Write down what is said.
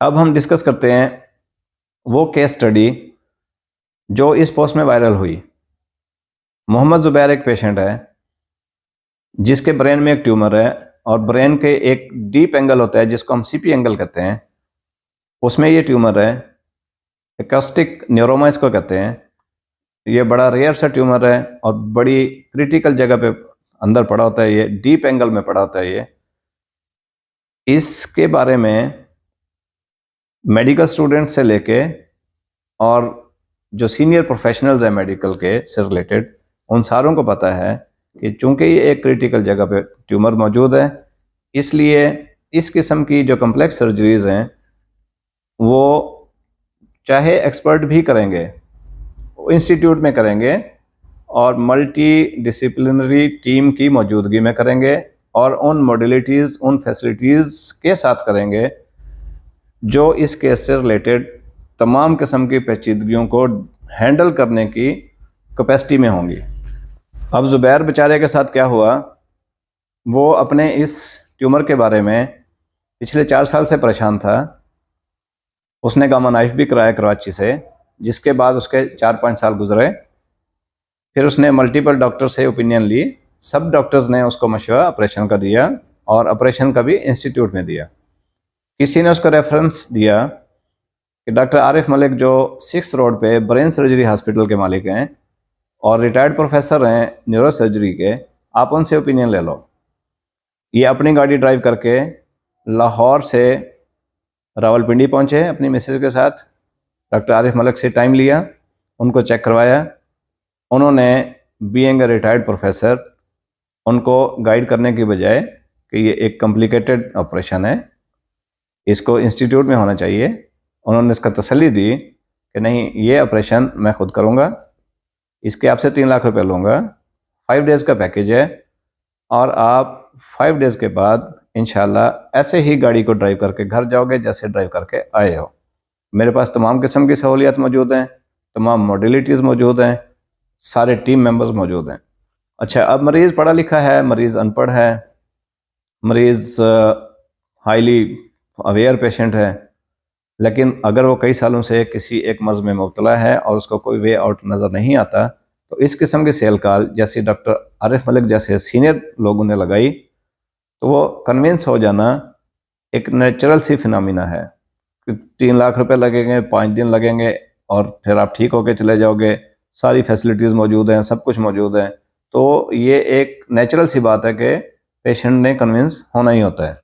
अब हम डिस्कस करते हैं वो केस स्टडी जो इस पोस्ट में वायरल हुई। मोहम्मद ज़ुबैर एक पेशेंट है जिसके ब्रेन में एक ट्यूमर है और ब्रेन के एक डीप एंगल होता है जिसको हम सीपी एंगल कहते हैं, उसमें ये ट्यूमर है। एकॉस्टिक न्यूरोमा इसको कहते हैं। ये बड़ा रेयर सा ट्यूमर है और बड़ी क्रिटिकल जगह पे अंदर पड़ा होता है, ये डीप एंगल में पड़ा होता है। ये इसके बारे में मेडिकल स्टूडेंट से लेके और जो सीनियर प्रोफेशनल्स हैं मेडिकल के से रिलेटेड, उन सारों को पता है कि चूंकि ये एक क्रिटिकल जगह पे ट्यूमर मौजूद है, इसलिए इस किस्म की जो कम्प्लेक्स सर्जरीज हैं वो चाहे एक्सपर्ट भी करेंगे, इंस्टीट्यूट में करेंगे और मल्टी डिसिप्लिनरी टीम की मौजूदगी में करेंगे और उन मॉडलिटीज़, उन फैसिलिटीज़ के साथ करेंगे जो इस केस से रिलेटेड तमाम किस्म की पेचीदगियों को हैंडल करने की कैपेसिटी में होंगी। अब ज़ुबैर बेचारे के साथ क्या हुआ, वो अपने इस ट्यूमर के बारे में पिछले 4 साल से परेशान था। उसने गामा नाइफ भी कराया कराची से, जिसके बाद उसके 4-5 साल गुजरे। फिर उसने मल्टीपल डॉक्टर से ओपिनियन ली। सब डॉक्टर्स ने उसको मशवरा ऑपरेशन का दिया और ऑपरेशन का भी इंस्टीट्यूट में दिया। किसी ने उसको रेफरेंस दिया कि डॉक्टर आरिफ मलिक जो 6 रोड पे ब्रेन सर्जरी हॉस्पिटल के मालिक हैं और रिटायर्ड प्रोफेसर हैं न्यूरो सर्जरी के, आप उनसे ओपिनियन ले लो। ये अपनी गाड़ी ड्राइव करके लाहौर से रावलपिंडी पहुंचे अपनी मिसेज के साथ। डॉक्टर आरिफ मलिक से टाइम लिया, उनको चेक करवाया। उन्होंने बीइंग ए रिटायर्ड प्रोफेसर उनको गाइड करने की बजाय कि ये एक कॉम्प्लिकेटेड ऑपरेशन है, इसको इंस्टीट्यूट में होना चाहिए, उन्होंने इसका तसल्ली दी कि नहीं, ये ऑपरेशन मैं खुद करूँगा, इसके आपसे 3 लाख रुपए लूँगा, 5 डेज़ का पैकेज है और आप 5 डेज़ के बाद इंशाल्लाह ऐसे ही गाड़ी को ड्राइव करके घर जाओगे जैसे ड्राइव करके आए हो। मेरे पास तमाम किस्म की सहूलियत मौजूद हैं, तमाम मॉडलिटीज़ मौजूद हैं, सारे टीम मेंबर्स मौजूद हैं। अच्छा, अब मरीज़ पढ़ा लिखा है, मरीज़ अनपढ़ है, मरीज़ हाईली अवेयर पेशेंट है, लेकिन अगर वो कई सालों से किसी एक मर्ज़ में मुब्तला है और उसको कोई वे आउट नज़र नहीं आता, तो इस किस्म की सेल कॉल जैसे डॉक्टर आरिफ मलिक जैसे सीनियर लोगों ने लगाई, तो वो कन्विंस हो जाना एक नेचुरल सी फिनोमिना है कि 3 लाख रुपए लगेंगे, 5 दिन लगेंगे और फिर आप ठीक होके चले जाओगे, सारी फैसिलिटीज़ मौजूद हैं, सब कुछ मौजूद है। तो ये एक नेचुरल सी बात है कि पेशेंट ने कन्विंस होना ही होता है।